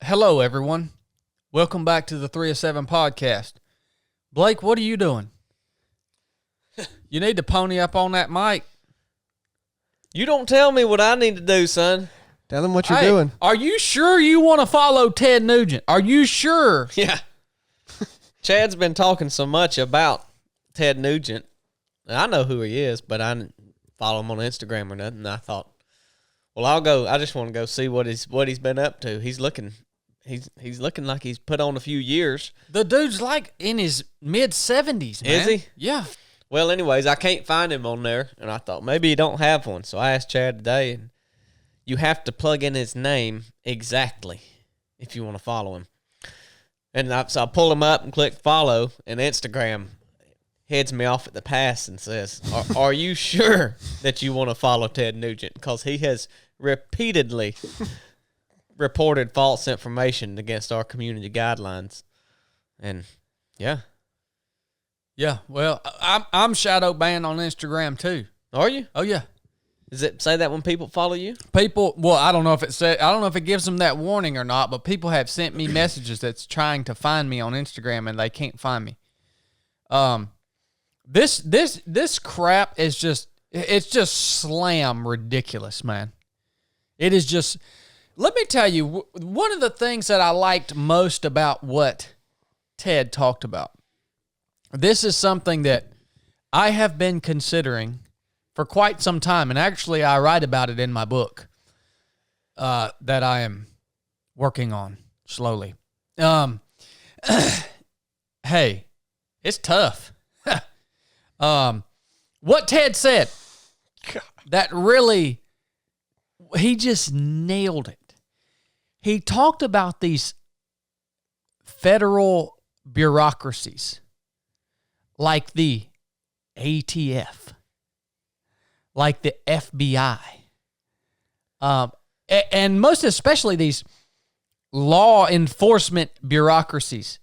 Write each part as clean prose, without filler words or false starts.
Hello, everyone. Welcome back to the 307 podcast. Blake, what are you doing? You need to pony up on that mic. You don't tell me what I need to do, son. Tell them what you're doing. Are you sure you want to follow Ted Nugent? Are you sure? Yeah. Chad's been talking so much about Ted Nugent. I know who he is, but I didn't follow him on Instagram or nothing. I thought, well, I'll go. I just want to go see what he's been up to. He's looking like he's put on a few years. The dude's like in his mid-70s, man. Is he? Yeah. Well, anyways, I can't find him on there, and I thought maybe you don't have one. So I asked Chad today, and you have to plug in his name exactly if you want to follow him. And so I pull him up and click follow, and Instagram heads me off at the pass and says, are you sure that you want to follow Ted Nugent? Because he has repeatedly reported false information against our community guidelines. And, yeah. Yeah, well, I'm shadow banned on Instagram too. Are you? Oh yeah. Does it say that when people follow you? People, well, I don't know if it gives them that warning or not, but people have sent me messages that's trying to find me on Instagram and they can't find me. This crap is just slam ridiculous, man. It is just. Let me tell you, one of the things that I liked most about what Ted talked about. This is something that I have been considering for quite some time, and actually I write about it in my book that I am working on slowly. Hey, it's tough. What Ted said, that really, he just nailed it. He talked about these federal bureaucracies like the ATF, like the FBI, and most especially these law enforcement bureaucracies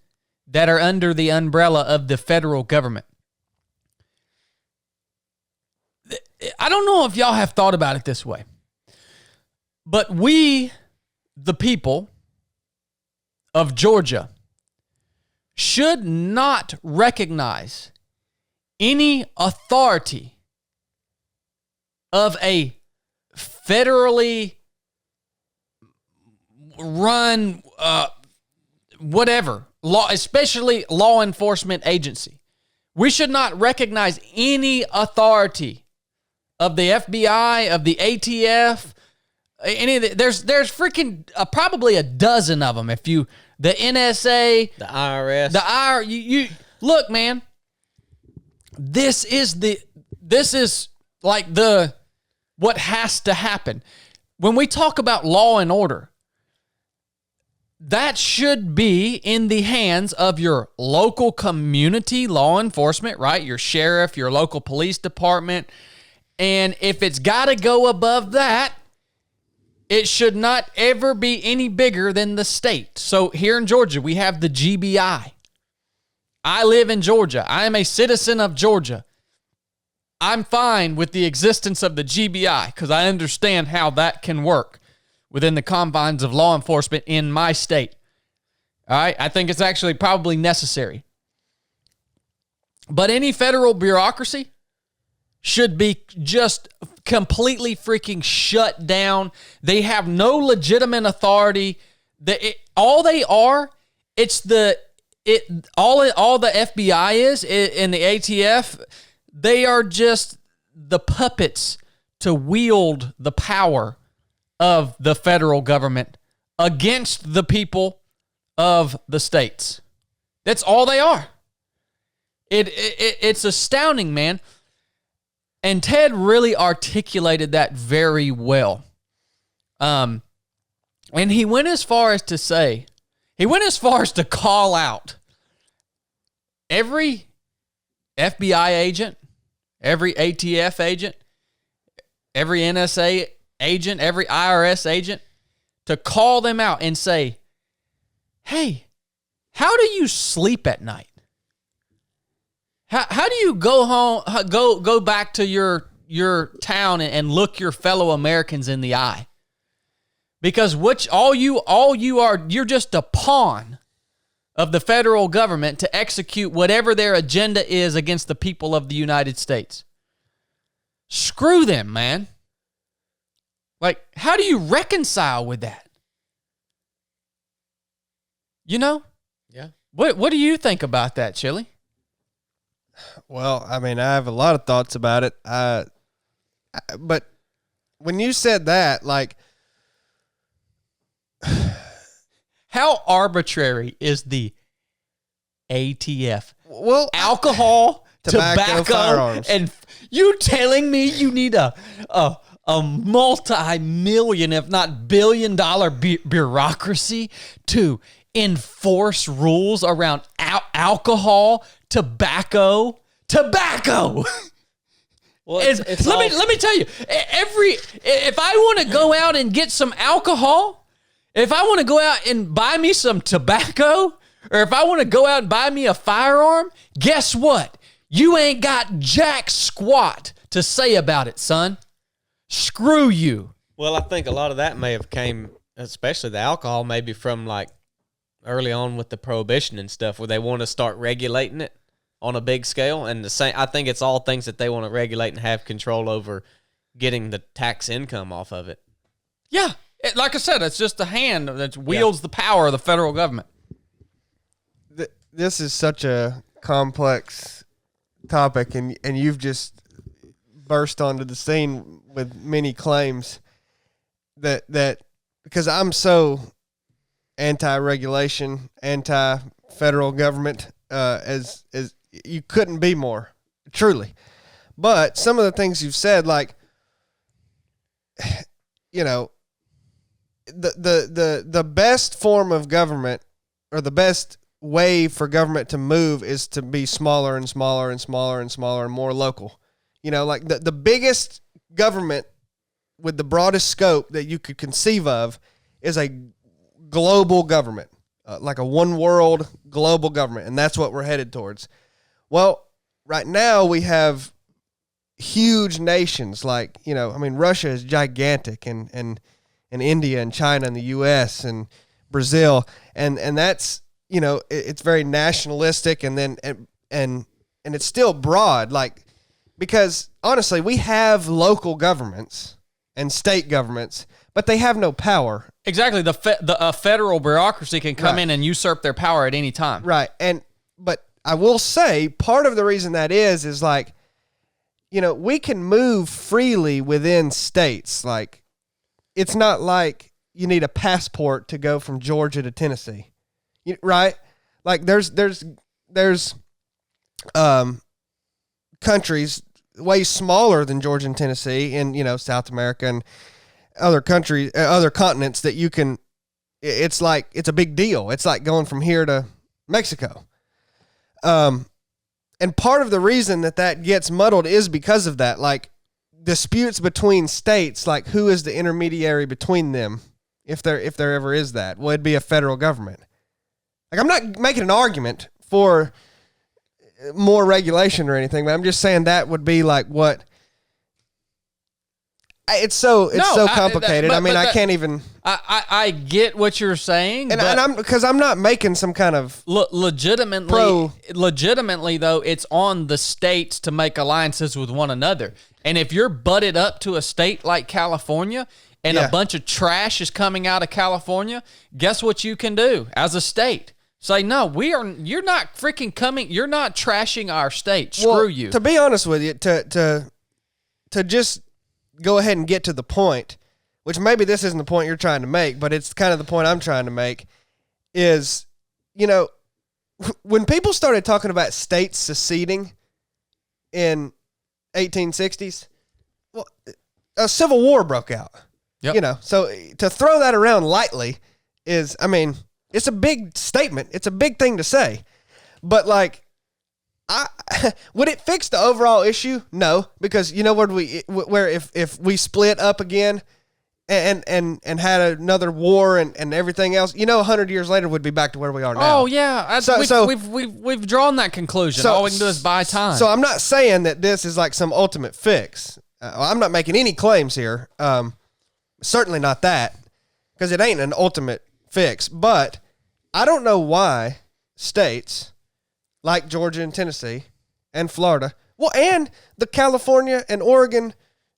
that are under the umbrella of the federal government. I don't know if y'all have thought about it this way, but we, the people of Georgia, should not recognize any authority of a federally run whatever law, especially law enforcement agency. We should not recognize any authority of the FBI, of the ATF, any of the, there's freaking probably a dozen of them. If you, the NSA, the IRS, you look, man. This is like what has to happen when we talk about law and order. That should be in the hands of your local community law enforcement, right? Your sheriff, your local police department. And if it's got to go above that, it should not ever be any bigger than the state. So here in Georgia, we have the GBI. I live in Georgia. I am a citizen of Georgia. I'm fine with the existence of the GBI because I understand how that can work within the confines of law enforcement in my state. All right? I think it's actually probably necessary. But any federal bureaucracy should be just completely freaking shut down. They have no legitimate authority. All the FBI is in the ATF, they are just the puppets to wield the power of the federal government against the people of the states. That's all they are. It's astounding, man. And Ted really articulated that very well. And he went as far as to call out every FBI agent, every ATF agent, every NSA agent, every IRS agent, to call them out and say, hey, how do you sleep at night? How do you go home, go back to your town and look your fellow Americans in the eye? Because you're just a pawn of the federal government to execute whatever their agenda is against the people of the United States. Screw them, man. Like, how do you reconcile with that? You know? Yeah. What do you think about that, Chili? Well, I mean, I have a lot of thoughts about it. But when you said that, like, how arbitrary is the ATF? Well, Alcohol, tobacco firearms. and you telling me you need a multi-million, if not billion-dollar bureaucracy to enforce rules around alcohol, tobacco. Well, let me tell you, if I want to go out and get some alcohol, if I want to go out and buy me some tobacco, or if I want to go out and buy me a firearm, guess what? You ain't got jack squat to say about it, son. Screw you. Well, I think a lot of that may have came, especially the alcohol, maybe from like early on with the prohibition and stuff, where they want to start regulating it on a big scale. And I think it's all things that they want to regulate and have control over, getting the tax income off of it. Yeah. Like I said, it's just a hand that wields the power of the federal government. This is such a complex topic, and you've just burst onto the scene with many claims that because I'm so anti-regulation, anti-federal government, as you couldn't be more, truly. But some of the things you've said, like, you know, the best form of government, or the best way for government to move, is to be smaller and smaller and smaller and smaller and more local. You know, like the biggest government with the broadest scope that you could conceive of is a global government, like a one world global government. And that's what we're headed towards. Well, right now we have huge nations like, you know, I mean, Russia is gigantic, and India and China and the US and Brazil. And that's, you know, it's very nationalistic, and then, and it's still broad, like, because honestly, we have local governments and state governments, but they have no power. Exactly. The federal bureaucracy can come in and usurp their power at any time. Right. But I will say part of the reason that is like, you know, we can move freely within states. Like, it's not like you need a passport to go from Georgia to Tennessee. Right? Like there's countries way smaller than Georgia and Tennessee in, you know, South America and other countries, other continents that you can, it's like, it's a big deal. It's like going from here to Mexico. And part of the reason that gets muddled is because of that, like disputes between states, like who is the intermediary between them, if there ever is that. Well, it'd be a federal government. Like, I'm not making an argument for more regulation or anything, but I'm just saying that would be like what. It's so complicated. I can't even. I get what you're saying, and I'm because I'm not making some kind of legitimately though. It's on the states to make alliances with one another, and if you're butted up to a state like California, and a bunch of trash is coming out of California, guess what you can do as a state? Say, no, you're not freaking coming. You're not trashing our state. Screw you. To be honest with you, to just go ahead and get to the point, which maybe this isn't the point you're trying to make, but it's kind of the point I'm trying to make, is, you know, when people started talking about states seceding in 1860s, well, a civil war broke out. Yep. You know, so to throw that around lightly is, I mean, it's a big statement. It's a big thing to say. But like, would it fix the overall issue? No, because you know where if we split up again and had another war and everything else, you know, 100 years later we'd be back to where we are now. Oh yeah, we've drawn that conclusion. So, all we can do is buy time. So I'm not saying that this is like some ultimate fix. I'm not making any claims here. Certainly not that. because it ain't an ultimate fix. But I don't know why states like Georgia and Tennessee and Florida, well, and the California and Oregon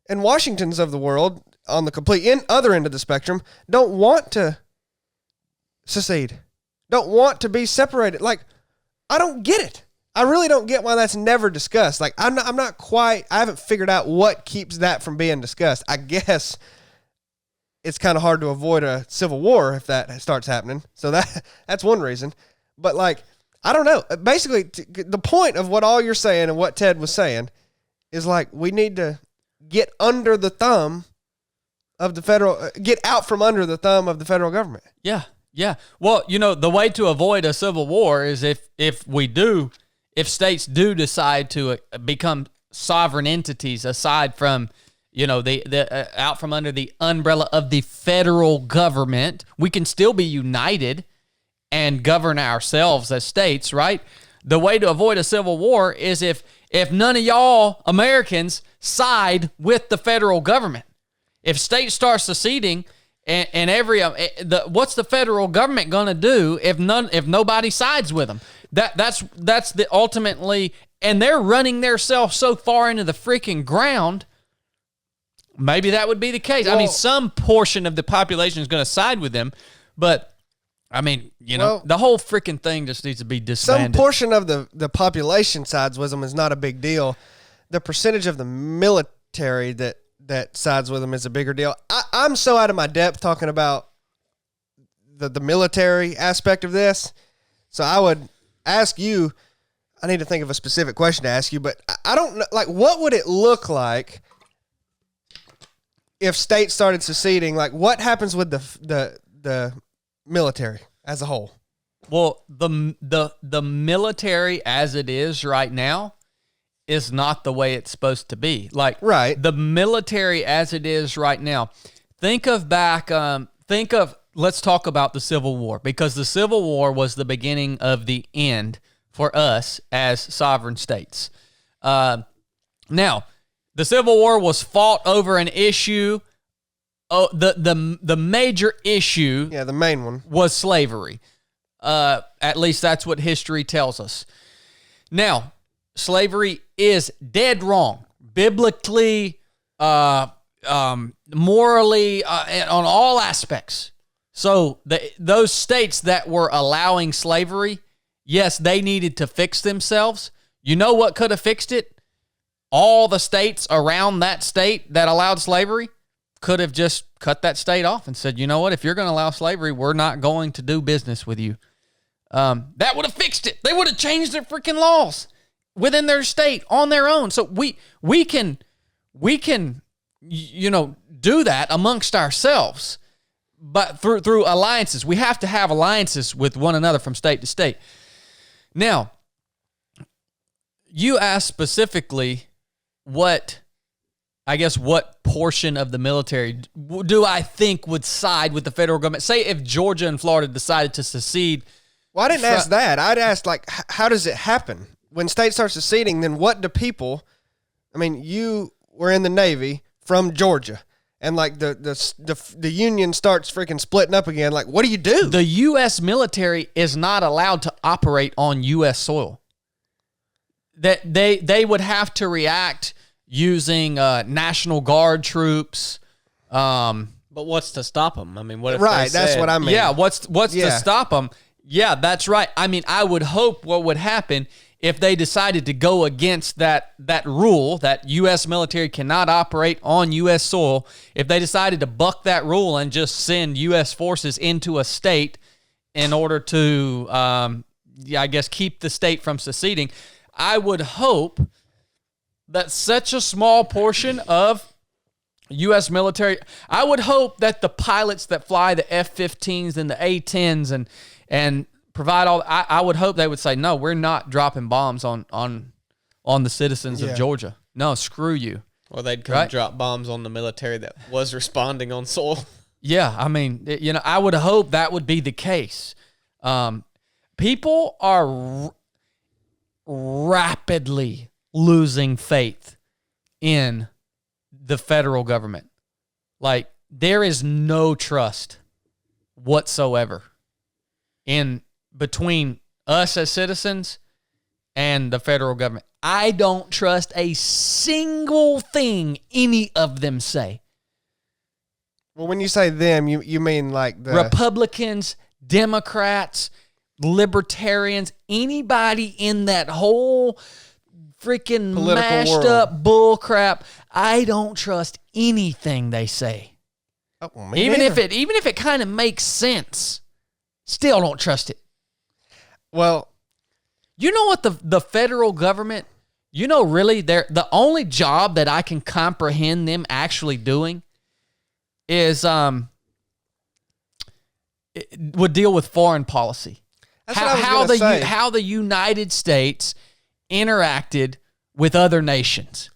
and Washingtons of the world on the complete other end of the spectrum don't want to secede, don't want to be separated. Like, I don't get it. I really don't get why that's never discussed. Like, I haven't figured out what keeps that from being discussed. I guess it's kind of hard to avoid a civil war if that starts happening. So that's one reason. But, like, I don't know. Basically, the point of what all you're saying and what Ted was saying is, like, we need to get under the thumb of the federal, get out from under the thumb of the federal government. Yeah, yeah. Well, the way to avoid a civil war is if states do decide to become sovereign entities aside from, the out from under the umbrella of the federal government, we can still be united and govern ourselves as states, right? The way to avoid a civil war is if none of y'all Americans side with the federal government. If states start seceding and what's the federal government going to do if nobody sides with them? That's the ultimately, and they're running themselves so far into the freaking ground. Maybe that would be the case. Well, some portion of the population is going to side with them, but the whole freaking thing just needs to be disbanded. Some portion of the population sides with them is not a big deal. The percentage of the military that sides with them is a bigger deal. I'm so out of my depth talking about the military aspect of this. So I would ask you, I need to think of a specific question to ask you, but I don't know, like, what would it look like if states started seceding? Like, what happens with the military as a whole? Well, the military as it is right now is not the way it's supposed to be. Like, right. The military as it is right now. Let's talk about the Civil War, because the Civil War was the beginning of the end for us as sovereign states. Now, the Civil War was fought over an issue. The major issue, the main one, was slavery. At least that's what history tells us. Now, slavery is dead wrong, biblically, morally, and on all aspects. So those states that were allowing slavery, yes, they needed to fix themselves. You know what could have fixed it? All the states around that state that allowed slavery could have just cut that state off and said, you know what, if you're going to allow slavery, we're not going to do business with you. That would have fixed it. They would have changed their freaking laws within their state on their own. So we can do that amongst ourselves, but through alliances. We have to have alliances with one another from state to state. Now, you asked specifically what portion of the military do I think would side with the federal government? Say if Georgia and Florida decided to secede. Well, I didn't ask that. I'd ask, like, how does it happen? When states start seceding, then what do people, you were in the Navy from Georgia, and like the Union starts freaking splitting up again. Like, what do you do? The U.S. military is not allowed to operate on U.S. soil. That they would have to react using National Guard troops. But what's to stop them? What if right? That's what I mean. Yeah, what's to stop them? Yeah, that's right. I would hope what would happen if they decided to go against that rule that U.S. military cannot operate on U.S. soil, if they decided to buck that rule and just send U.S. forces into a state in order to, keep the state from seceding, I would hope that such a small portion of U.S. military, I would hope that the pilots that fly the F-15s and the A-10s and provide all, I would hope they would say, no, we're not dropping bombs on the citizens of Georgia. No, screw you. Or they'd come drop bombs on the military that was responding on soil. Yeah, I would hope that would be the case. People are rapidly losing faith in the federal government. Like, there is no trust whatsoever in between us as citizens and the federal government. I don't trust a single thing any of them say. Well, when you say them, you mean like the Republicans, Democrats, Libertarians, anybody in that whole freaking Political mashed world. up bull crap. I don't trust anything they say. Oh, well, me Even neither. if it kind of makes sense, still don't trust it. Well, You know what the federal government, really the only job that I can comprehend them actually doing is it would deal with foreign policy. that's what I was gonna say. How the United States interacted with other nations.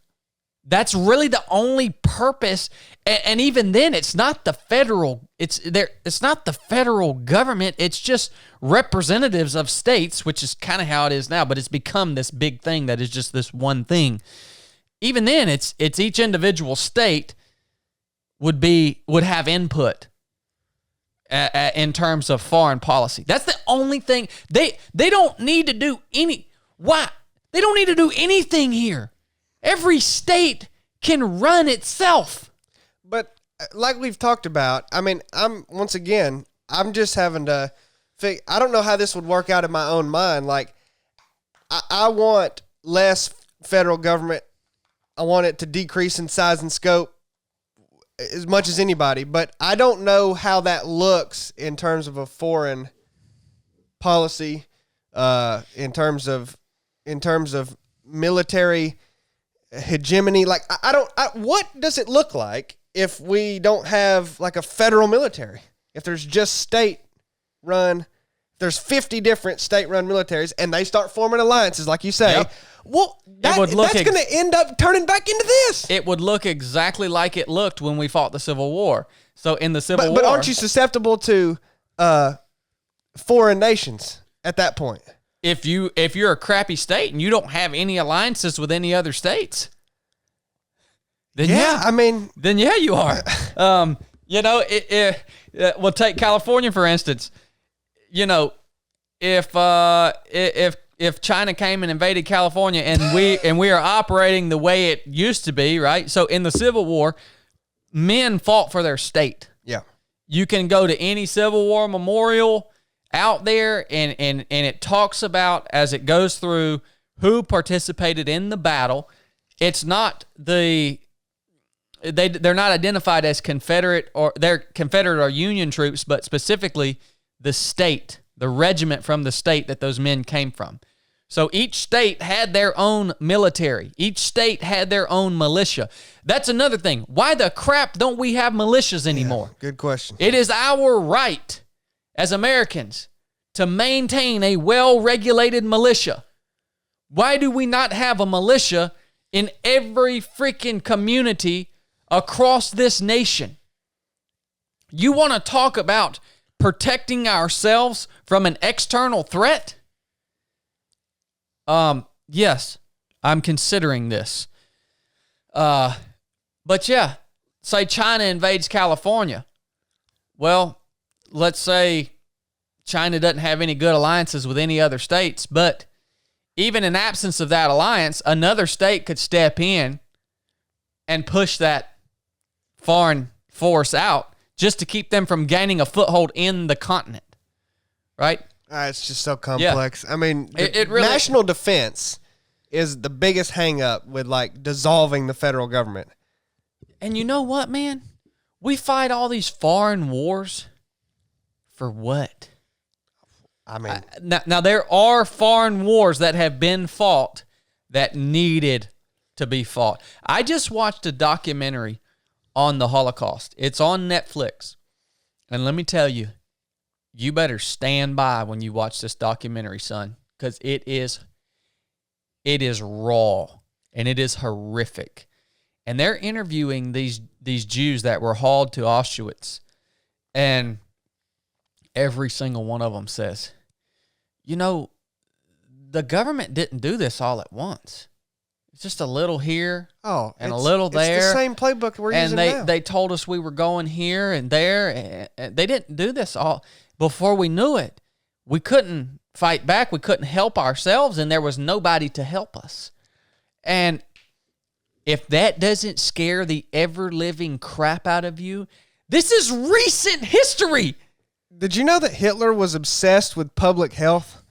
That's really the only purpose, and even then, it's not the federal. It's not the federal government. It's just representatives of states, which is kind of how it is now. But it's become this big thing that is just this one thing. Even then, it's each individual state would have input in terms of foreign policy. That's the only thing they don't need to do any. Why? They don't need to do anything here. Every state can run itself. But like we've talked about, I mean, I'm just having to I don't know how this would work out in my own mind. Like, I want less federal government. I want it to decrease in size and scope as much as anybody. But I don't know how that looks in terms of a foreign policy, in terms of military hegemony. Like, what does it look like if we don't have like a federal military? If there's just state-run, there's 50 different state-run militaries, and they start forming alliances, like you say. Yep. Well, that's going to end up turning back into this. It would look exactly like it looked when we fought the Civil War. So in the Civil War, But aren't you susceptible to foreign nations at that point? if you're a crappy state and you don't have any alliances with any other states, then yeah, you are. We'll take California for instance. If China came and invaded California and we are operating the way it used to be, right? So in the Civil War, men fought for their state. Yeah. You can go to any Civil War memorial out there, and it talks about, as it goes through, who participated in the battle. It's not they're not identified as Confederate or Union troops, but specifically the state, the regiment from the state that those men came from. So each state had their own military. Each state had their own militia. That's another thing. Why the crap don't we have militias anymore? Yeah, good question. It is our right as Americans to maintain a well-regulated militia. Why do we not have a militia in every freaking community across this nation? You want to talk about protecting ourselves from an external threat? Yes, I'm considering this. But yeah, say China invades California. Well, let's say China doesn't have any good alliances with any other states, but even in absence of that alliance, another state could step in and push that foreign force out just to keep them from gaining a foothold in the continent, right? It's just so complex. Yeah. I mean, it really, national defense is the biggest hang up with like dissolving the federal government. And you know what, man? We fight all these foreign wars for what? I mean, now there are foreign wars that have been fought that needed to be fought. I just watched a documentary on the Holocaust. It's on Netflix. And let me tell you, you better stand by when you watch this documentary, son, because it is raw and it is horrific. And they're interviewing these Jews that were hauled to Auschwitz, and every single one of them says, the government didn't do this all at once. It's just a little here and a it's- little there. It's the same playbook we're and using now. they told us we were going here and there. And they didn't do this all before we knew it. We couldn't fight back. We couldn't help ourselves, and there was nobody to help us. And if that doesn't scare the ever-living crap out of you, this is recent history. Did you know that Hitler was obsessed with public health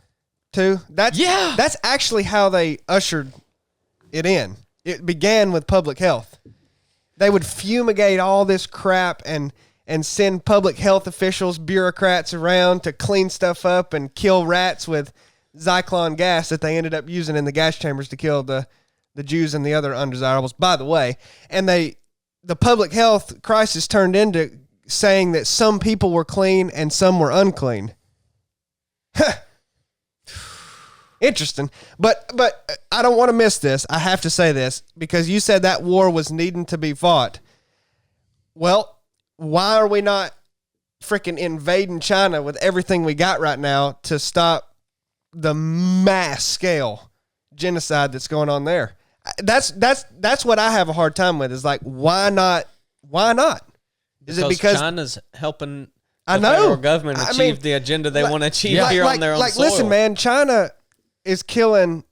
too? That's actually how they ushered it in. It began with public health. They would fumigate all this crap and send public health officials, bureaucrats around to clean stuff up and kill rats with Zyklon gas that they ended up using in the gas chambers to kill the Jews and the other undesirables, by the way. And the public health crisis turned into saying that some people were clean and some were unclean. Interesting. But I don't want to miss this. I have to say this because you said that war was needing to be fought. Well, why are we not freaking invading China with everything we got right now to stop the mass scale genocide that's going on there? That's what I have a hard time with is like, why not? Why not? Is it because China's helping I the know federal government achieve the agenda they want to achieve here on their own soil? Listen, man, China is killing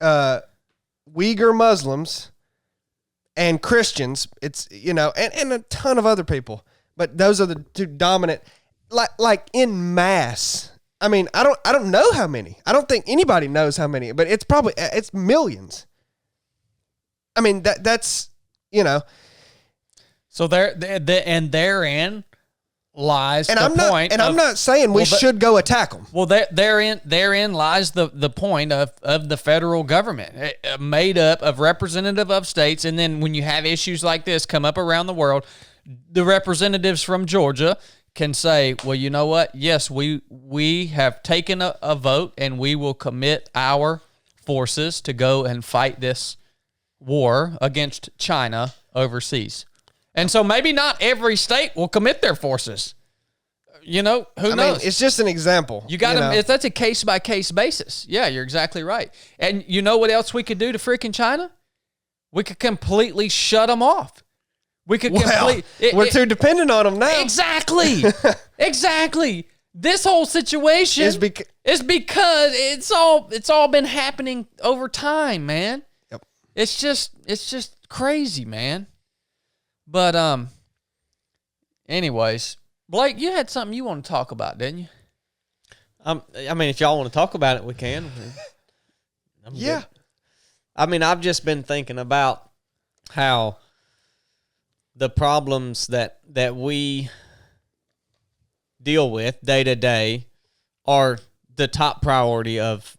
Uyghur Muslims and Christians. It's, and a ton of other people. But those are the two dominant, like in mass. I mean, I don't know how many. I don't think anybody knows how many, but it's millions. I mean, that's. So therein lies and the point. And I'm not saying we should go attack them. Well, therein lies the point of the federal government, made up of representative of states. And then when you have issues like this come up around the world, the representatives from Georgia can say, well, you know what? Yes, we have taken a vote and we will commit our forces to go and fight this war against China overseas. And so maybe not every state will commit their forces. Who knows? Mean, it's just an example. You got to. That's a case by case basis. Yeah, you're exactly right. And you know what else we could do to freaking China? We could completely shut them off. We could we're too dependent on them now. Exactly. Exactly. This whole situation is because it's all been happening over time, man. Yep. It's just crazy, man. But anyways, Blake, you had something you want to talk about, didn't you? I mean, if y'all want to talk about it, we can. Yeah. Good. I mean, I've just been thinking about how the problems that we deal with day to day are the top priority of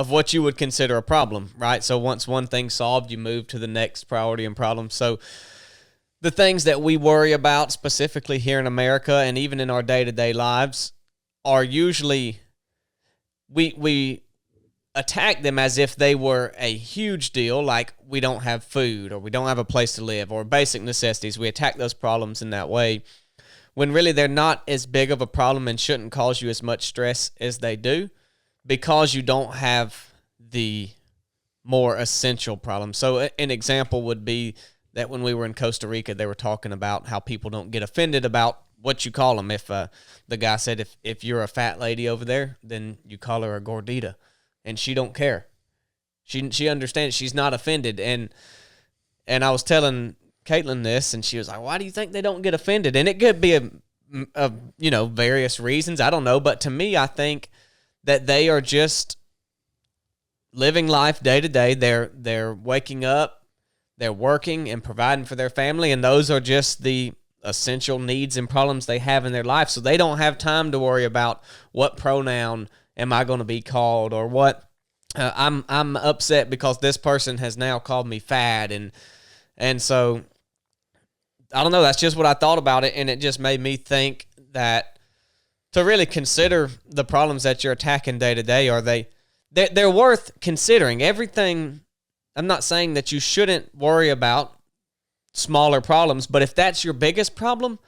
what you would consider a problem, right? So once one thing's solved, you move to the next priority and problem. So the things that we worry about specifically here in America and even in our day-to-day lives are usually we attack them as if they were a huge deal, like we don't have food or we don't have a place to live or basic necessities. We attack those problems in that way when really they're not as big of a problem and shouldn't cause you as much stress as they do because you don't have the more essential problems. So an example would be that when we were in Costa Rica, they were talking about how people don't get offended about what you call them. If the guy said, if you're a fat lady over there, then you call her a gordita. And she don't care. She understands. She's not offended. And I was telling Caitlin this, and she was like, why do you think they don't get offended? And it could be a various reasons. I don't know. But to me, I think that they are just living life day to day. They're waking up. They're working and providing for their family, and those are just the essential needs and problems they have in their life. So they don't have time to worry about what pronoun am I going to be called or what I'm upset because this person has now called me fat. And so I don't know. That's just what I thought about it, and it just made me think that to really consider the problems that you're attacking day to day, they're worth considering. Everything. I'm not saying that you shouldn't worry about smaller problems, but if that's your biggest problem,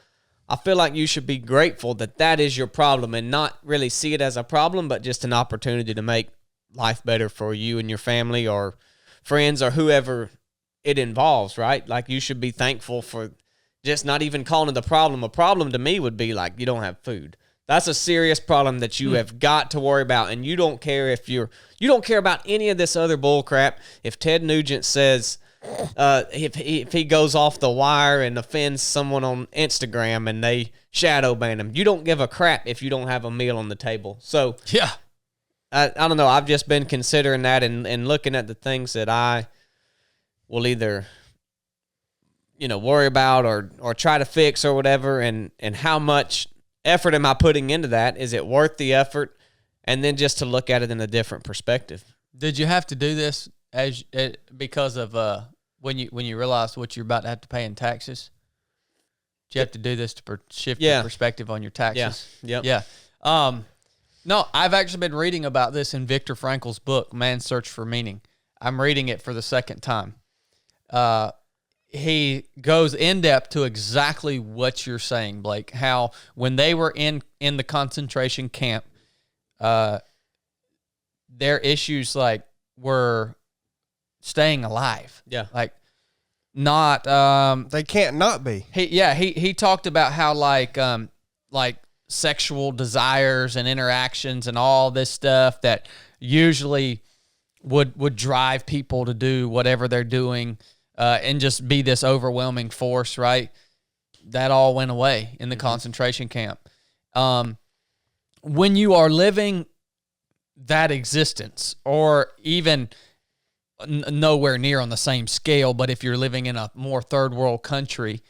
I feel like you should be grateful that is your problem and not really see it as a problem, but just an opportunity to make life better for you and your family or friends or whoever it involves, right? Like, you should be thankful for just not even calling it a problem. A problem to me would be like, you don't have food. That's a serious problem that you have got to worry about, and you don't care you don't care about any of this other bull crap. If Ted Nugent says, if he goes off the wire and offends someone on Instagram and they shadow ban him, you don't give a crap if you don't have a meal on the table. So Yeah. I don't know. I've just been considering that and looking at the things that I will either, worry about or try to fix or whatever, and how much effort am I putting into that? Is it worth the effort? And then just to look at it in a different perspective. Did you have to do this because of when you realized what you're about to have to pay in taxes? Did you have to do this to shift your perspective on your taxes? Yeah. Yep. Yeah. No, I've actually been reading about this in Viktor Frankl's book, Man's Search for Meaning. I'm reading it for the second time. He goes in depth to exactly what you're saying, Blake, how when they were in the concentration camp, their issues were staying alive. Yeah. Not They can't not be. he talked about how like sexual desires and interactions and all this stuff that usually would drive people to do whatever they're doing, and just be this overwhelming force, right? That all went away in the concentration camp. When you are living that existence, or even nowhere near on the same scale, but if you're living in a more third world country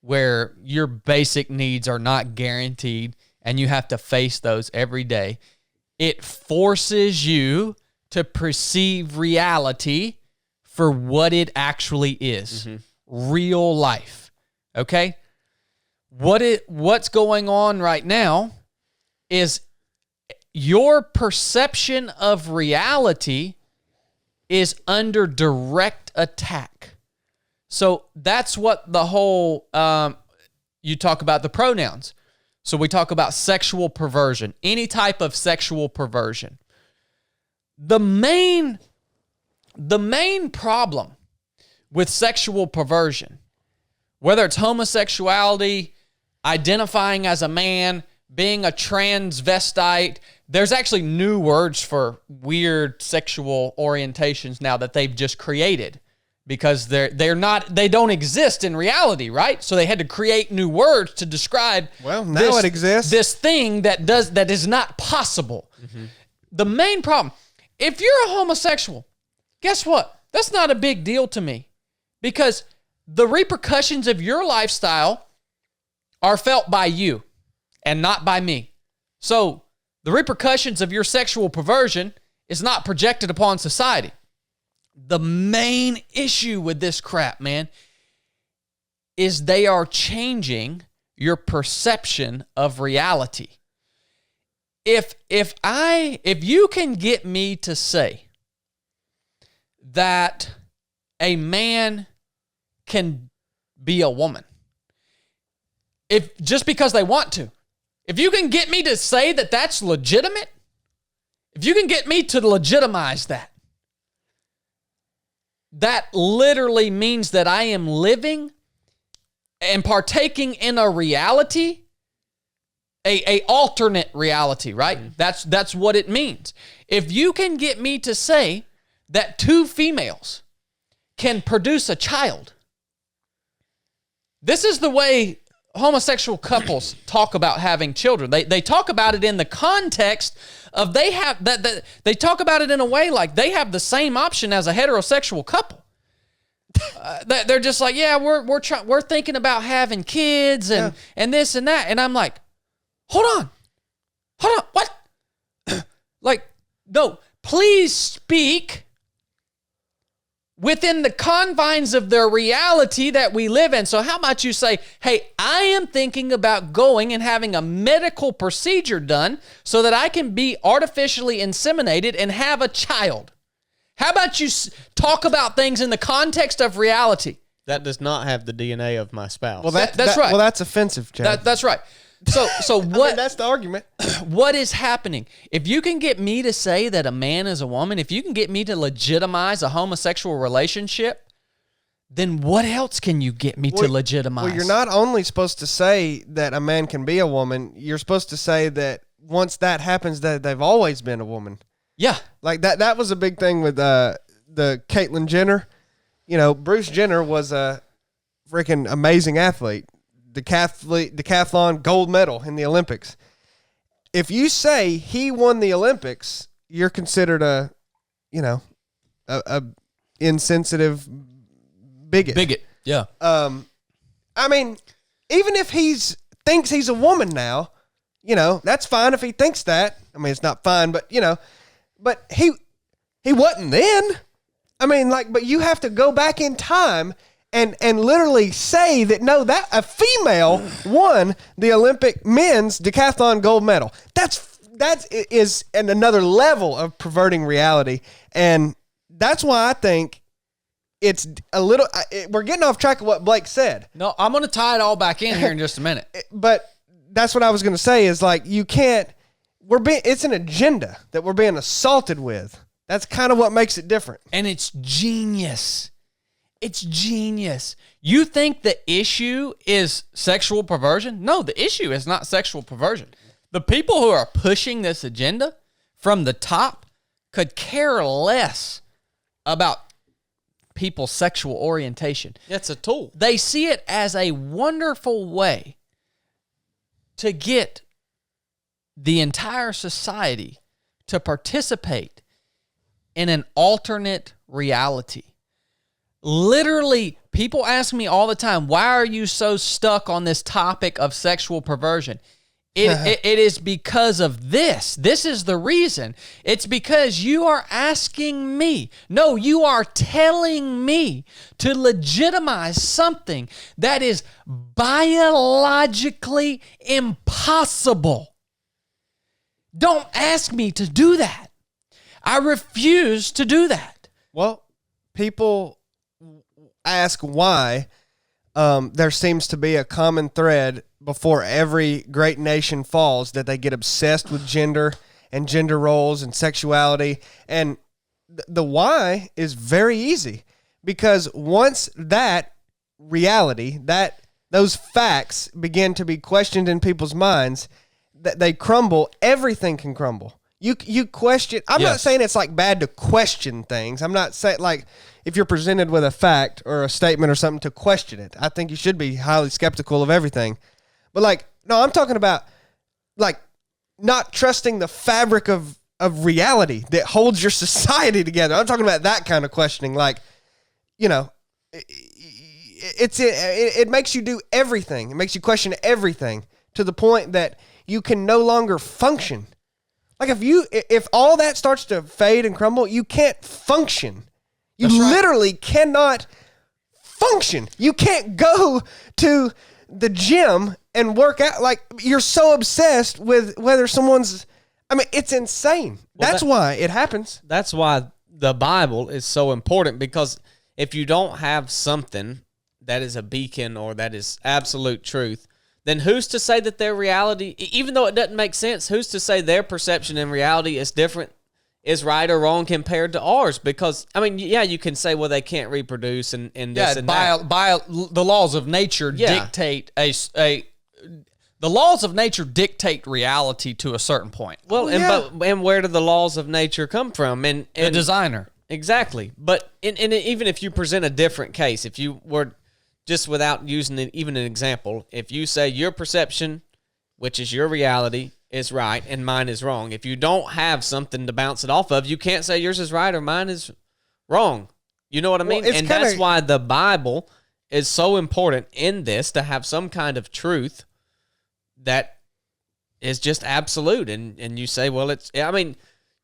where your basic needs are not guaranteed and you have to face those every day, it forces you to perceive reality for what it actually is. Real life. Okay? What's going on right now is your perception of reality is under direct attack. So that's what the whole, you talk about the pronouns. So we talk about sexual perversion, any type of sexual perversion. The main problem with sexual perversion, whether it's homosexuality, identifying as a man, being a transvestite, there's actually new words for weird sexual orientations now that they've just created because they don't exist in reality, right? So they had to create new words to describe. Well, now it exists. This thing that is not possible. The main problem, if you're a homosexual, guess what? That's not a big deal to me because the repercussions of your lifestyle are felt by you and not by me. So the repercussions of your sexual perversion is not projected upon society. The main issue with this crap, man, is they are changing your perception of reality. If you can get me to say that a man can be a woman, if just because they want to, if you can get me to say that that's legitimate, if you can get me to legitimize that, that literally means that I am living and partaking in a reality, a alternate reality, right? That's what it means. If you can get me to say that two females can produce a child, this is the way homosexual couples talk about having children. They talk about it in the context of they talk about it in a way like they have the same option as a heterosexual couple. They're just like, yeah, we're thinking about having kids and this and that, and I'm like, hold on, what? No, please speak within the confines of the reality that we live in. So how about you say, hey, I am thinking about going and having a medical procedure done so that I can be artificially inseminated and have a child. How about you talk about things in the context of reality? That does not have the DNA of my spouse. Well, that's right. Well, that's offensive, Chad. That's right. So what? I mean, that's the argument. What is happening? If you can get me to say that a man is a woman, if you can get me to legitimize a homosexual relationship, then what else can you get me to legitimize? Well, you're not only supposed to say that a man can be a woman, you're supposed to say that once that happens, that they've always been a woman. Yeah. Like that was a big thing with the Caitlyn Jenner. You know, Bruce Jenner was a freaking amazing athlete. The decathlon gold medal in the Olympics. If you say he won the Olympics, you're considered a insensitive bigot. Yeah. I mean, even if thinks he's a woman now, that's fine if he thinks that. I mean, it's not fine, but but he wasn't then. I mean, but you have to go back in time and literally say that no, that a female won the Olympic men's decathlon gold medal. That is another level of perverting reality, and that's why I think it's a little. We're getting off track of what Blake said. No, I'm going to tie it all back in here in just a minute. But that's what I was going to say is you can't. It's an agenda that we're being assaulted with. That's kind of what makes it different. And it's genius. It's genius. You think the issue is sexual perversion? No, the issue is not sexual perversion. The people who are pushing this agenda from the top could care less about people's sexual orientation. It's a tool. They see it as a wonderful way to get the entire society to participate in an alternate reality. Literally, people ask me all the time, why are you so stuck on this topic of sexual perversion? It is because of this. This is the reason. It's because you are asking me. No, you are telling me to legitimize something that is biologically impossible. Don't ask me to do that. I refuse to do that. Well, people ask why. There seems to be a common thread before every great nation falls that they get obsessed with gender and gender roles and sexuality. And the why is very easy, because once that reality, those facts begin to be questioned in people's minds, that they crumble, everything can crumble. You question. I'm not saying it's bad to question things. I'm not saying if you're presented with a fact or a statement or something to question it. I think you should be highly skeptical of everything. But no, I'm talking about not trusting the fabric of reality that holds your society together. I'm talking about that kind of questioning. It makes you do everything. It makes you question everything to the point that you can no longer function. If all that starts to fade and crumble, you can't function. You literally cannot function. You can't go to the gym and work out. You're so obsessed with whether someone's. I mean, it's insane. That's why it happens. That's why the Bible is so important, because if you don't have something that is a beacon or that is absolute truth, then who's to say that their reality, even though it doesn't make sense, who's to say their perception and reality is different, is right or wrong compared to ours? Because, I mean, yeah, you can say, well, they can't reproduce and this and that. The laws of nature dictate the laws of nature dictate reality to a certain point. Well, and where do the laws of nature come from? And the designer. Exactly. But even if you present a different case, if you were just without using even an example, if you say your perception, which is your reality, is right and mine is wrong, if you don't have something to bounce it off of, you can't say yours is right or mine is wrong. You know what I mean? And that's why the Bible is so important in this, to have some kind of truth that is just absolute. And you say, well,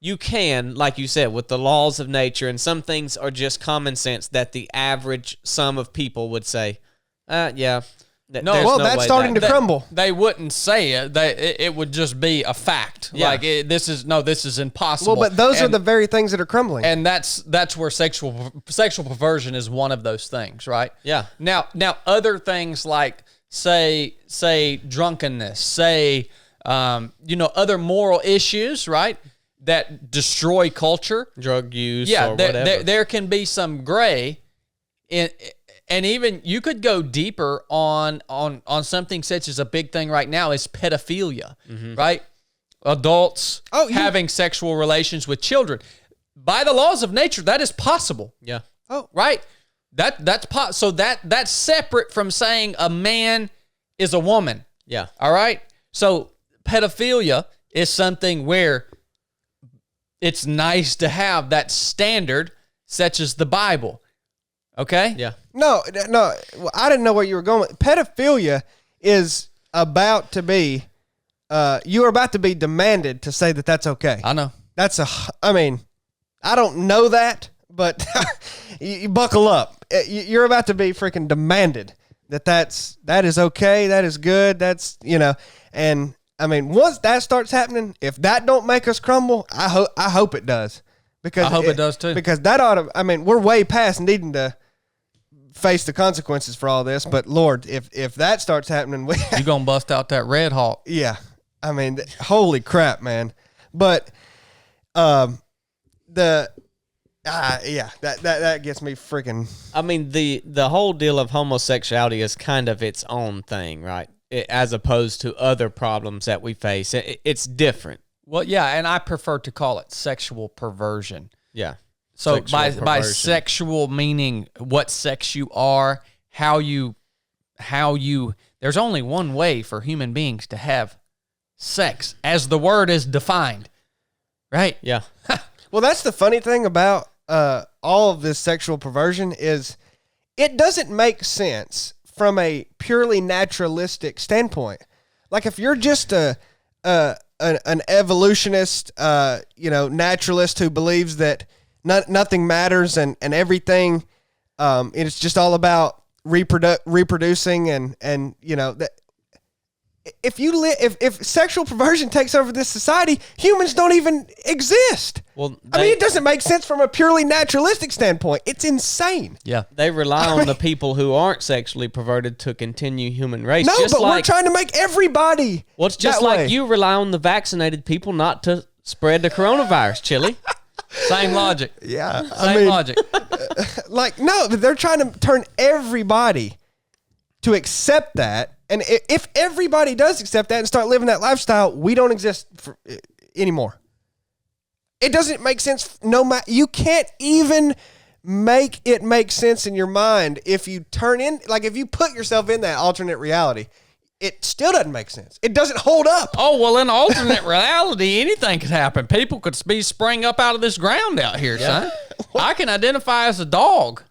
you can, like you said, with the laws of nature, and some things are just common sense that the average sum of people would say, yeah. That's starting to crumble. They wouldn't say it. It would just be a fact. Yeah. This is impossible. Well, but those are the very things that are crumbling. And that's where sexual perversion is one of those things, right? Yeah. Now other things like say drunkenness, say other moral issues, right, that destroy culture, drug use, yeah, or whatever. There can be some gray in. And even you could go deeper on something such as a big thing right now is pedophilia, right? Adults having sexual relations with children. By the laws of nature, that is possible. Yeah. Oh, right. So that's separate from saying a man is a woman. Yeah. All right. So pedophilia is something where it's nice to have that standard, such as the Bible. Okay? Yeah. No, I didn't know where you were going with. Pedophilia is about to be, you are about to be demanded to say that that's okay. I know. I don't know that, but you buckle up. You're about to be freaking demanded that is okay, that is good, that's, and I mean, once that starts happening, if that don't make us crumble, I hope it does. Because I hope it does too. Because that ought to, we're way past needing to face the consequences for all this, but Lord, if that starts happening, you're going to bust out that Red Hawk. Yeah. Holy crap, man. But that gets me freaking. The whole deal of homosexuality is kind of its own thing, right? As opposed to other problems that we face. It's different. Well, yeah, and I prefer to call it sexual perversion. Yeah. So by sexual meaning what sex you are, how you there's only one way for human beings to have sex as the word is defined. Right? Yeah. Well, that's the funny thing about all of this sexual perversion is it doesn't make sense from a purely naturalistic standpoint. Like if you're just an evolutionist, naturalist who believes that nothing matters and everything, it's just all about reproducing and that. If sexual perversion takes over this society, humans don't even exist. Well, it doesn't make sense from a purely naturalistic standpoint. It's insane. Yeah, they rely on the people who aren't sexually perverted to continue human race. No, but we're trying to make everybody. Well, it's just like you rely on the vaccinated people not to spread the coronavirus, Chili. Same logic. Yeah, Same logic. No, they're trying to turn everybody to accept that. And if everybody does accept that and start living that lifestyle, we don't exist anymore. It doesn't make sense. You can't even make it make sense in your mind if you if you put yourself in that alternate reality. It still doesn't make sense. It doesn't hold up. Oh, well, in alternate reality, anything could happen. People could be spraying up out of this ground out here, son. I can identify as a dog.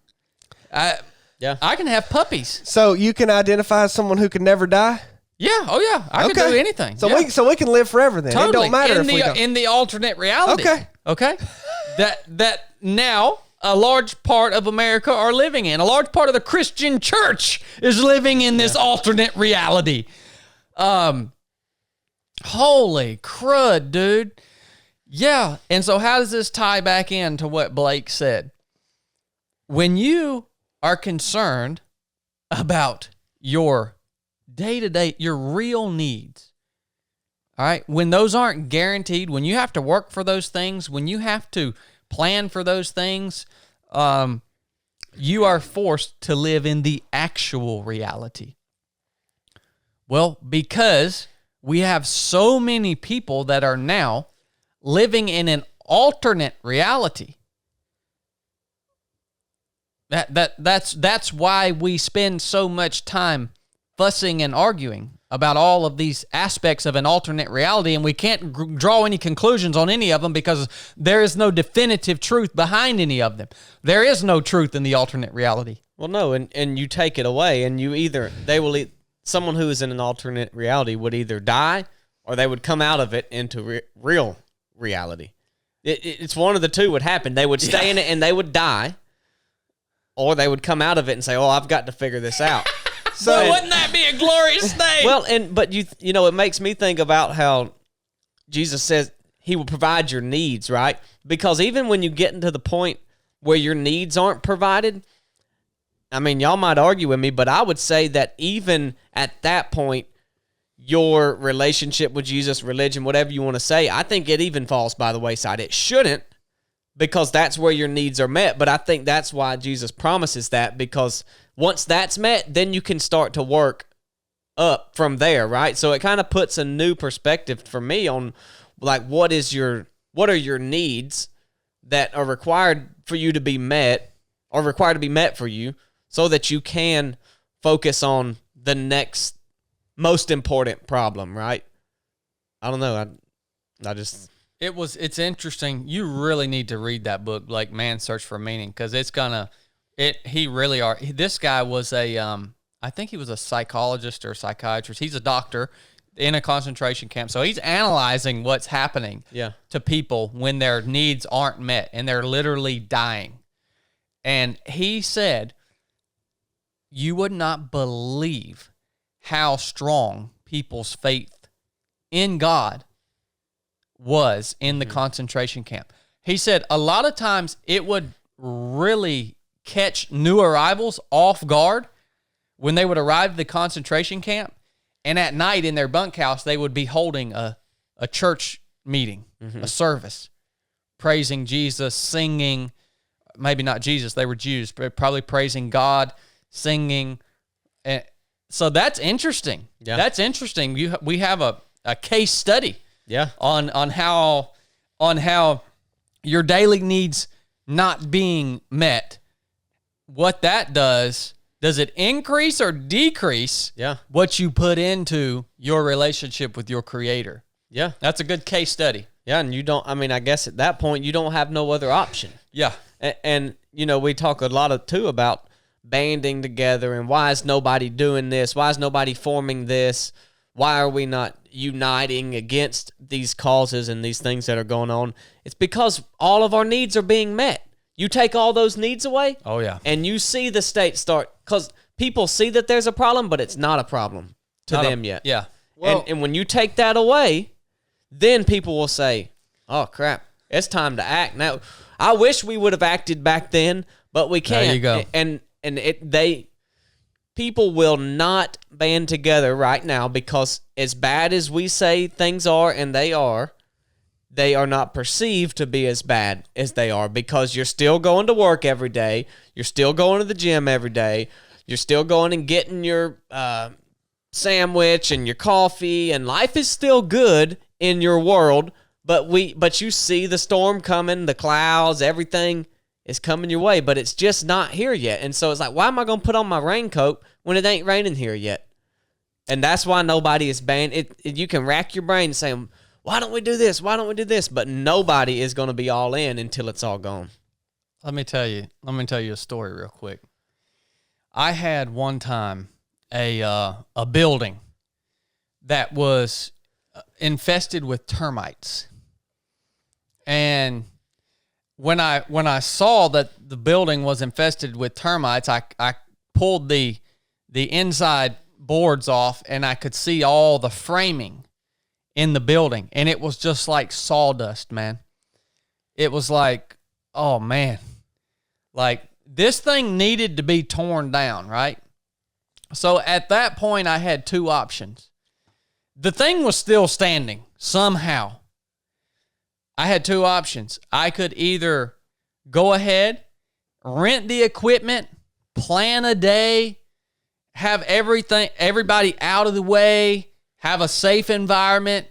Yeah, I can have puppies. So you can identify as someone who can never die? Yeah. Oh, yeah. I can do anything. So we can live forever then. Totally. It don't matter if we don't. In the alternate reality. Okay. that now a large part of America are living in. A large part of the Christian church is living in this alternate reality. Holy crud, dude. Yeah. And so how does this tie back into what Blake said? When you are concerned about your day-to-day, your real needs, all right, when those aren't guaranteed, when you have to work for those things, when you have to plan for those things, you are forced to live in the actual reality. Well, because we have so many people that are now living in an alternate reality. That's why we spend so much time fussing and arguing about all of these aspects of an alternate reality, and we can't draw any conclusions on any of them because there is no definitive truth behind any of them. There is no truth in the alternate reality. Well, no, and you take it away, and someone who is in an alternate reality would either die or they would come out of it into real reality. It's one of the two would happen. They would stay in it and they would die. Or they would come out of it and say, "Oh, I've got to figure this out." So wouldn't that be a glorious thing? Well, but it makes me think about how Jesus says he will provide your needs, right? Because even when you get into the point where your needs aren't provided, I mean, y'all might argue with me, but I would say that even at that point, your relationship with Jesus, religion, whatever you want to say, I think it even falls by the wayside. It shouldn't, because that's where your needs are met. But I think that's why Jesus promises that, because once that's met, then you can start to work up from there, right? So it kind of puts a new perspective for me on, like, what are your needs that are required for you to be met, or required to be met for you, so that you can focus on the next most important problem, right? I don't know. I just... It's interesting. You really need to read that book, like Man's Search for Meaning, because this guy was I think he was a psychologist or psychiatrist. He's a doctor in a concentration camp. So he's analyzing what's happening to people when their needs aren't met and they're literally dying. And he said, you would not believe how strong people's faith in God was in the concentration camp. He said a lot of times it would really catch new arrivals off guard when they would arrive at the concentration camp, and at night in their bunkhouse, they would be holding a church meeting, a service, praising Jesus, singing, maybe not Jesus, they were Jews, but probably praising God, singing. And so that's interesting. Yeah. That's interesting. We have a case study on how your daily needs not being met, what that does it increase or decrease what you put into your relationship with your Creator? Yeah. That's a good case study. Yeah, and I guess at that point, you don't have no other option. Yeah. And we talk a lot too about banding together and why is nobody doing this? Why is nobody forming this? Why are we not uniting against these causes and these things that are going on? It's because all of our needs are being met. You take all those needs away, and you see the state start, because people see that there's a problem, but it's not a problem to them yet. Yeah. Well, and when you take that away, then people will say, oh, crap, it's time to act. Now, I wish we would have acted back then, but we can't. There you go. People will not band together right now, because as bad as we say things are, and they are not perceived to be as bad as they are, because you're still going to work every day. You're still going to the gym every day. You're still going and getting your sandwich and your coffee, and life is still good in your world, but you see the storm coming, the clouds, everything is coming your way, but it's just not here yet. And so it's like, why am I going to put on my raincoat when it ain't raining here yet? And that's why nobody is banned. You can rack your brain saying, why don't we do this? Why don't we do this? But nobody is going to be all in until it's all gone. Let me tell you a story real quick. I had one time a building that was infested with termites. And when I saw that the building was infested with termites, I pulled the inside boards off, and I could see all the framing in the building, and it was just like sawdust, man. It was like, oh man, like this thing needed to be torn down, right? So at that point, I had two options. The thing was still standing somehow. I had two options. I could either go ahead, rent the equipment, plan a day, have everybody out of the way, have a safe environment,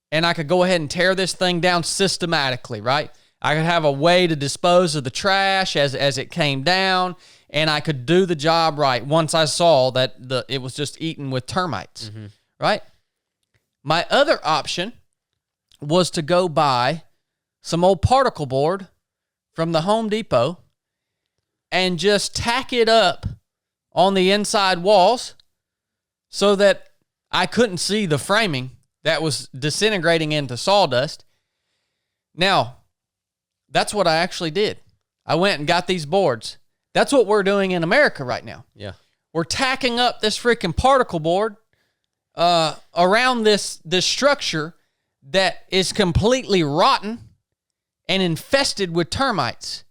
and I could go ahead and tear this thing down systematically, right? I could have a way to dispose of the trash as it came down, and I could do the job right once I saw that it was just eaten with termites, right? My other option was to go buy some old particle board from the Home Depot and just tack it up on the inside walls so that I couldn't see the framing that was disintegrating into sawdust. Now, that's what I actually did. I went and got these boards. That's what we're doing in America right now. Yeah. We're tacking up this freaking particle board around this structure that is completely rotten and infested with termites.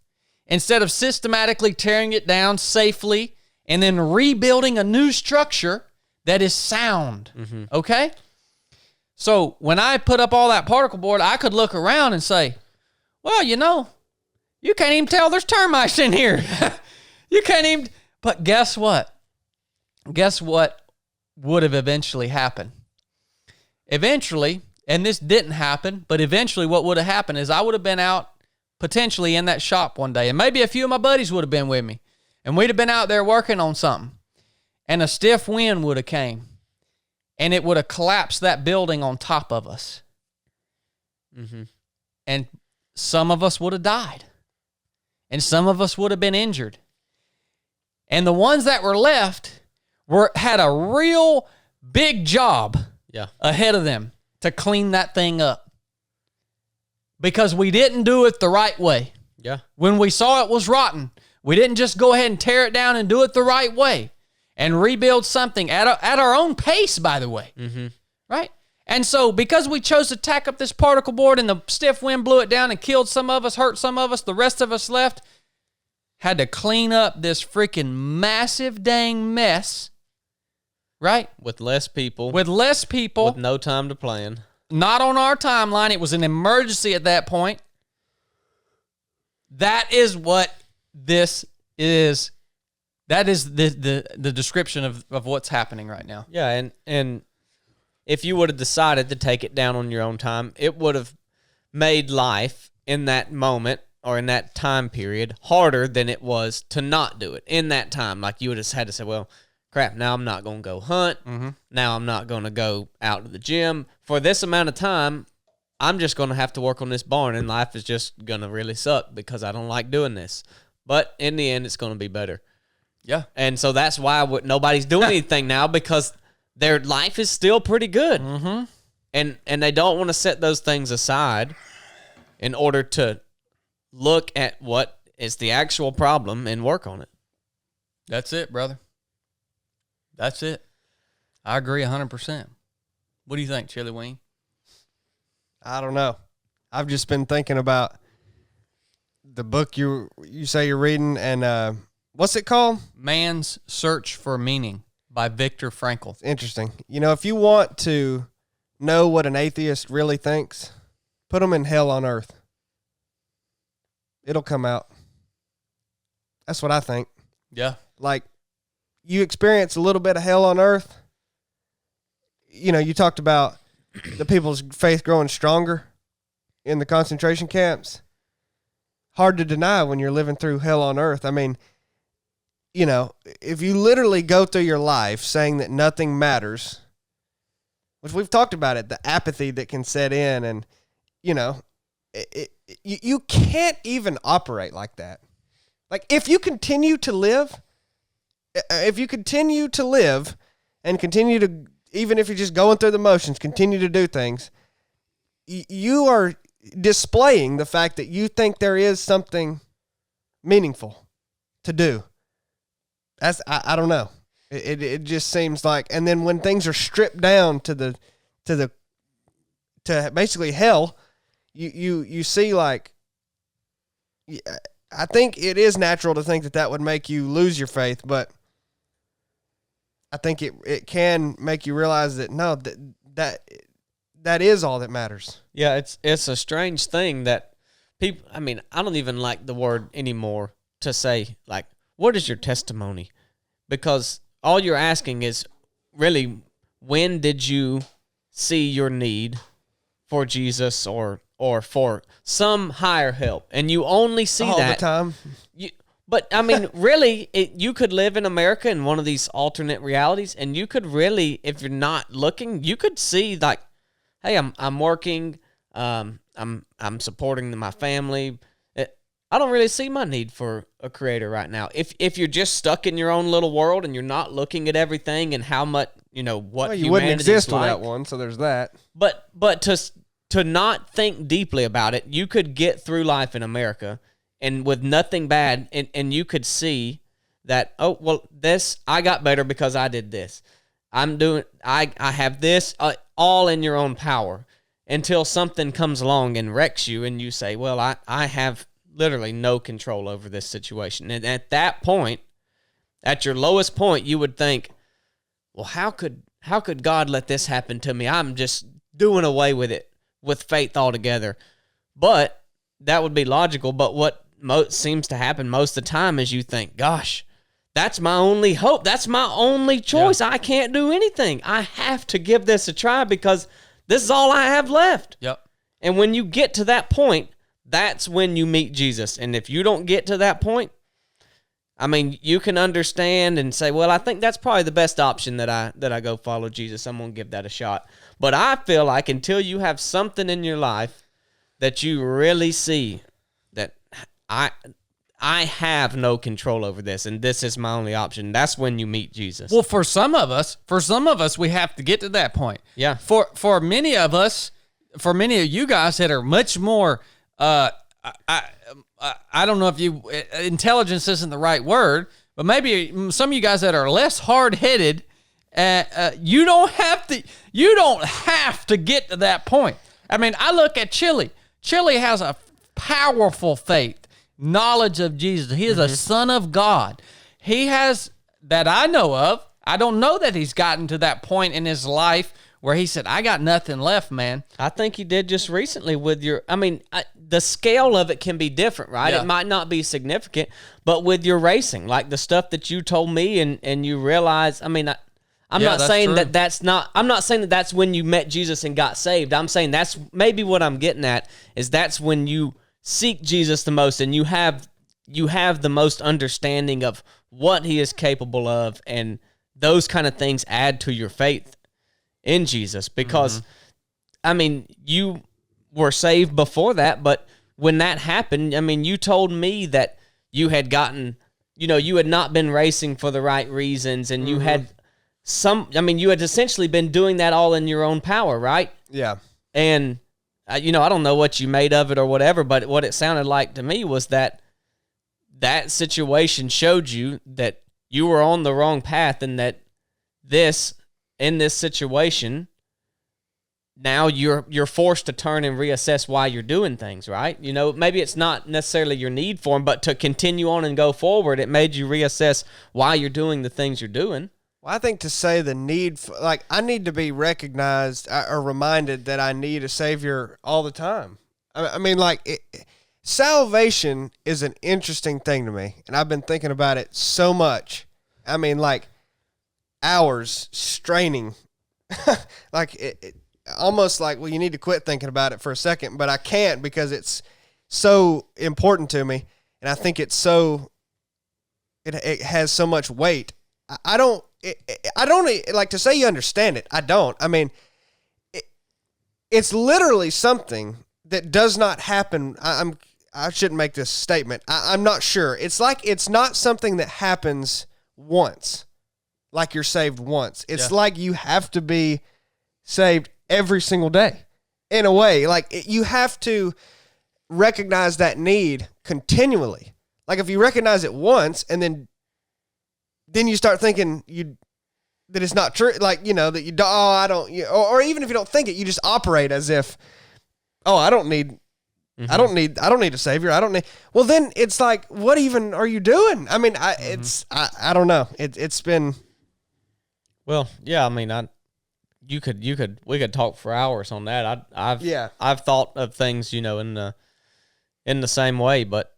instead of systematically tearing it down safely and then rebuilding a new structure that is sound. Okay? So when I put up all that particle board, I could look around and say, well, you can't even tell there's termites in here. You can't even. But guess what? Guess what would have eventually happened? Eventually, and this didn't happen, but eventually what would have happened is I would have been out potentially in that shop one day, and maybe a few of my buddies would have been with me, and we'd have been out there working on something, and a stiff wind would have came, and it would have collapsed that building on top of us. And some of us would have died, and some of us would have been injured. And the ones that were left had a real big job ahead of them to clean that thing up, because we didn't do it the right way. Yeah. When we saw it was rotten, we didn't just go ahead and tear it down and do it the right way and rebuild something at our own pace, by the way. Right? And so because we chose to tack up this particle board and the stiff wind blew it down and killed some of us, hurt some of us, the rest of us left, had to clean up this freaking massive dang mess. Right? With less people. With less people. With no time to plan. Not on our timeline. It was an emergency at that point. That is what this is. That is the description of what's happening right now. Yeah, and if you would have decided to take it down on your own time, it would have made life in that moment or in that time period harder than it was to not do it in that time. Like you would have had to say, well, crap, now I'm not going to go hunt. Now I'm not going to go out to the gym. For this amount of time, I'm just going to have to work on this barn, and life is just going to really suck because I don't like doing this. But in the end, it's going to be better. Yeah. And so that's why nobody's doing anything now, because their life is still pretty good. And they don't want to set those things aside in order to look at what is the actual problem and work on it. That's it, brother. That's it. I agree 100%. What do you think, Chili Wing? I don't know. I've just been thinking about the book you say you're reading, and what's it called? Man's Search for Meaning by Viktor Frankl. It's interesting. If you want to know what an atheist really thinks, put them in hell on earth. It'll come out. That's what I think. Yeah. Like, you experience a little bit of hell on earth. You talked about the people's faith growing stronger in the concentration camps. Hard to deny when you're living through hell on earth. I mean, if you literally go through your life saying that nothing matters, which we've talked about it, the apathy that can set in, and, you can't even operate like that. Like, if you continue to live and continue to, even if you're just going through the motions, continue to do things, you are displaying the fact that you think there is something meaningful to do. I don't know. It just seems like, and then when things are stripped down to basically hell, you see, like, I think it is natural to think that would make you lose your faith, but I think it can make you realize that no, that is all that matters. Yeah, it's a strange thing that people, I mean, I don't even like the word anymore to say, like, what is your testimony? Because all you're asking is really, when did you see your need for Jesus or for some higher help? And you only see all that the time. But, I mean, really, you could live in America in one of these alternate realities, and you could really, if you're not looking, you could see, like, hey, I'm working, I'm supporting my family. I don't really see my need for a creator right now. If you're just stuck in your own little world and you're not looking at everything and how much, what you wouldn't exist like, without one, so there's that. But to not think deeply about it, you could get through life in America and with nothing bad, and you could see that, oh, well, I got better because I did this. I have this, all in your own power, until something comes along and wrecks you, and you say, well, I have literally no control over this situation. And at that point, at your lowest point, you would think, well, how could God let this happen to me? I'm just doing away with it, with faith altogether. But that would be logical. But what seems to happen most of the time is you think, gosh, that's my only hope. That's my only choice. Yeah. I can't do anything. I have to give this a try because this is all I have left. Yep. And when you get to that point, that's when you meet Jesus. And if you don't get to that point, I mean, you can understand and say, well, I think that's probably the best option that I go follow Jesus. I'm going to give that a shot. But I feel like until you have something in your life that you really see that I have no control over this and this is my only option, that's when you meet Jesus. Well, for some of us, we have to get to that point. Yeah. For many of us, for many of you guys that are much more, I don't know if intelligence isn't the right word, but maybe some of you guys that are less hard-headed, you don't have to get to that point. I mean, I look at Chili. Chili has a powerful faith, knowledge of Jesus. He is a son of God. He has, that I know of, I don't know that he's gotten to that point in his life where he said, I got nothing left, man. I think he did just recently with the scale of it can be different, right? Yeah. It might not be significant, but with your racing, like the stuff that you told me and you realize, I'm not saying true. I'm not saying that that's when you met Jesus and got saved. I'm saying that's maybe what I'm getting at is that's when you seek Jesus the most and you have the most understanding of what he is capable of, and those kind of things add to your faith in Jesus, because you were saved before that, but when that happened, you told me that you had gotten, you had not been racing for the right reasons, and you had you had essentially been doing that all in your own power, right? Yeah. And I don't know what you made of it or whatever, but what it sounded like to me was that situation showed you that you were on the wrong path, and that in this situation, now you're forced to turn and reassess why you're doing things, right? Maybe it's not necessarily your need for them, but to continue on and go forward, it made you reassess why you're doing the things you're doing. Well, I think to say the need for, I need to be recognized or reminded that I need a Savior all the time. Salvation is an interesting thing to me, and I've been thinking about it so much. Hours straining, almost like, well, you need to quit thinking about it for a second, but I can't because it's so important to me, and I think it has so much weight. I don't like to say you understand it. I don't. It's literally something that does not happen. I shouldn't make this statement. I'm not sure. It's like it's not something that happens once, like you're saved once. It's like you have to be saved every single day, in a way. You have to recognize that need continually. Like if you recognize it once and then you start thinking that it's not true, that you don't, I don't, or even if you don't think it, you just operate as if, I don't need a Savior. I don't need. Well, then it's like, what even are you doing? I don't know. It's been. Well, yeah. We could talk for hours on that. I've thought of things, in the same way, but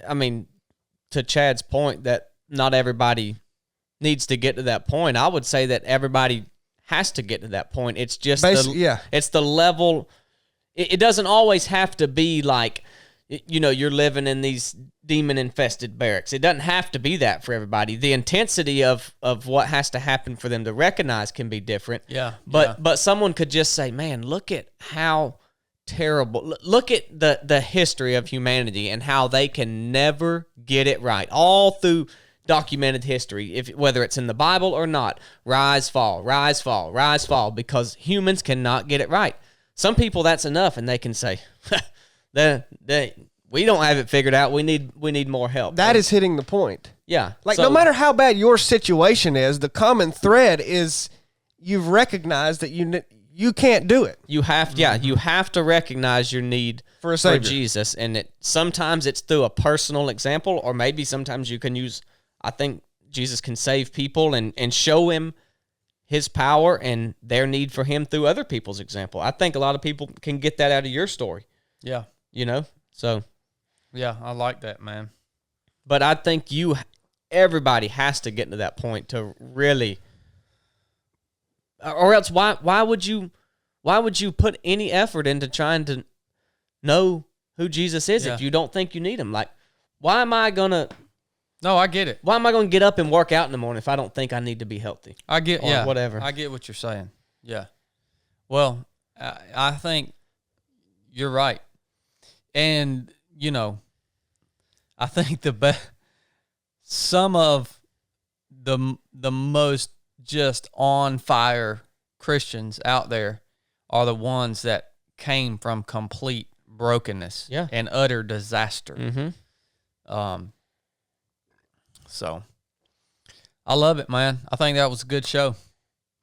to Chad's point that not everybody needs to get to that point. I would say that everybody has to get to that point. It's just it's the level. It doesn't always have to be like, you're living in these demon-infested barracks. It doesn't have to be that for everybody. The intensity of what has to happen for them to recognize can be different. Yeah. But someone could just say, man, look at how terrible. Look at the history of humanity and how they can never get it right. All through documented history, whether it's in the Bible or not, rise, fall, rise, fall, rise, fall, because humans cannot get it right. Some people, that's enough, and they can say, we don't have it figured out. We need more help. That is hitting the point. Yeah. No matter how bad your situation is, the common thread is you've recognized that you you can't do it. You have, you have to recognize your need For a Savior. Jesus, and sometimes it's through a personal example, or maybe sometimes you can use. I think Jesus can save people and show him his power and their need for him through other people's example. I think a lot of people can get that out of your story. Yeah. So. Yeah, I like that, man. But I think everybody has to get to that point to really, or else why would you put any effort into trying to know who Jesus is if you don't think you need him? Like, why am I gonna? No, I get it. Why am I gonna get up and work out in the morning if I don't think I need to be healthy? I get, or whatever. I get what you're saying. Yeah. Well, I think you're right, and I think some of the most just on fire Christians out there are the ones that came from complete brokenness and utter disaster. Mm-hmm. So I love it, man. I think that was a good show.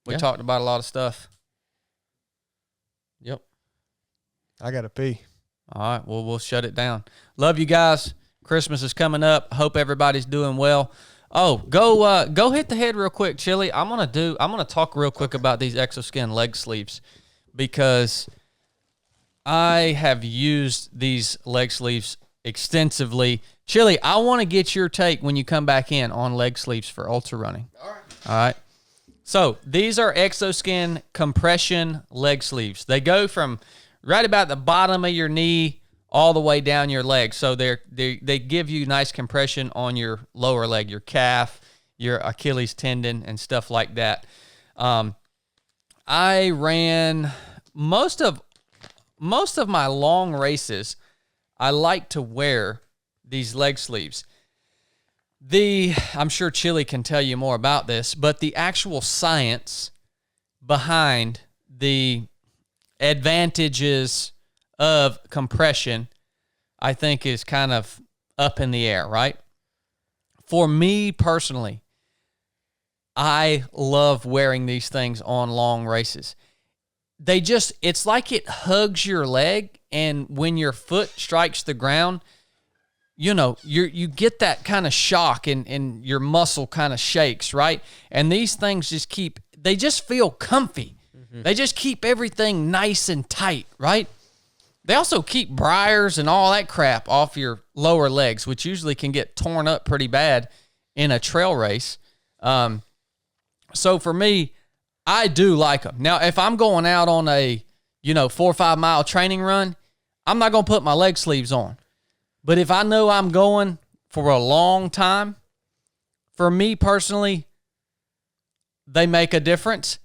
We talked about a lot of stuff. Yep. I got to pee. All right. Well, we'll shut it down. Love you guys. Christmas is coming up. Hope everybody's doing well. Oh, go hit the head real quick, Chili. I'm gonna talk real quick about these Xoskin leg sleeves because I have used these leg sleeves extensively. Chili, I want to get your take when you come back in on leg sleeves for ultra running. All right. So these are Xoskin compression leg sleeves. They go from right about the bottom of your knee all the way down your leg. So they give you nice compression on your lower leg, your calf, your Achilles tendon, and stuff like that. I ran most of my long races. I like to wear these leg sleeves. I'm sure Chili can tell you more about this, but the actual science behind the advantages of compression, I think, is kind of up in the air, right? For me personally, I love wearing these things on long races. It's like it hugs your leg, and when your foot strikes the ground, you get that kind of shock and your muscle kind of shakes, right? And these things they just feel comfy. Mm-hmm. They just keep everything nice and tight, right? They also keep briars and all that crap off your lower legs, which usually can get torn up pretty bad in a trail race. So for me, I do like them. Now, if I'm going out on a 4 or 5 mile training run, I'm not going to put my leg sleeves on. But if I know I'm going for a long time, for me personally, they make a difference.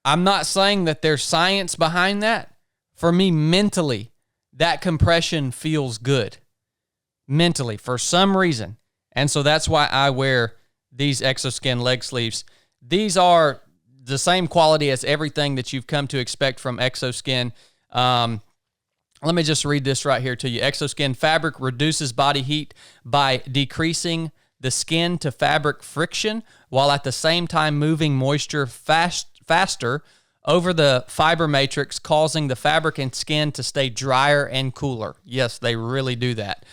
I'm not saying that there's science behind that. For me, mentally, that compression feels good. Mentally, for some reason. And so that's why I wear these Xoskin leg sleeves. These are the same quality as everything that you've come to expect from Xoskin. Let me just read this right here to you. Xoskin fabric reduces body heat by decreasing the skin to fabric friction while at the same time moving moisture faster over the fiber matrix, causing the fabric and skin to stay drier and cooler. Yes, they really do that.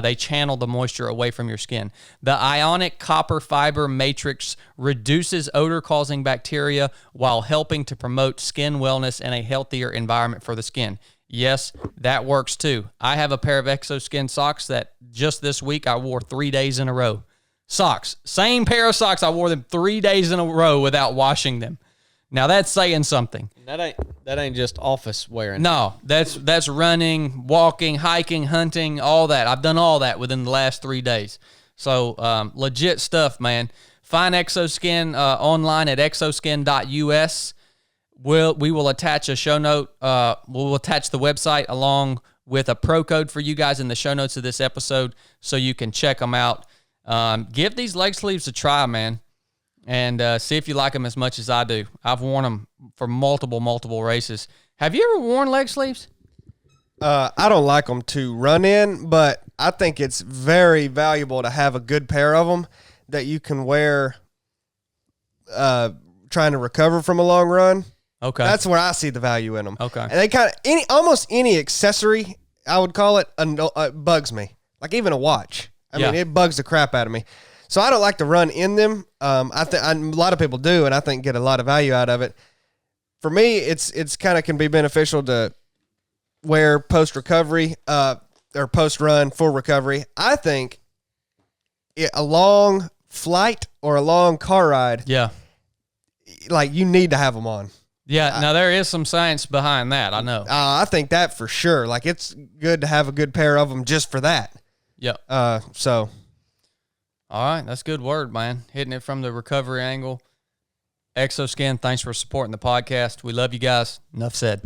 They channel the moisture away from your skin. The ionic copper fiber matrix reduces odor-causing bacteria while helping to promote skin wellness and a healthier environment for the skin. Yes, that works too. I have a pair of Xoskin socks that just this week I wore 3 days in a row. Socks. Same pair of socks. I wore them 3 days in a row without washing them. Now that's saying something. That ain't just office wearing. No, that's running, walking, hiking, hunting, all that. I've done all that within the last 3 days. So legit stuff, man. Find Xoskin online at xoskin.us. We will attach a show note. We'll attach the website along with a pro code for you guys in the show notes of this episode so you can check them out. Give these leg sleeves a try, man. And see if you like them as much as I do. I've worn them for multiple races. Have you ever worn leg sleeves? I don't like them to run in, but I think it's very valuable to have a good pair of them that you can wear trying to recover from a long run. Okay. That's where I see the value in them. Okay. And they kind of almost any accessory, I would call it, bugs me. Like even a watch. I mean, it bugs the crap out of me. So I don't like to run in them. I think a lot of people do, and I think get a lot of value out of it. For me, it's kind of can be beneficial to wear post recovery, or post run for recovery. I think a long flight or a long car ride, like you need to have them on. Yeah, now there is some science behind that. I know. I think that for sure. Like it's good to have a good pair of them just for that. Yeah. So. All right, that's good word, man. Hitting it from the recovery angle. Xoskin, thanks for supporting the podcast. We love you guys. Enough said.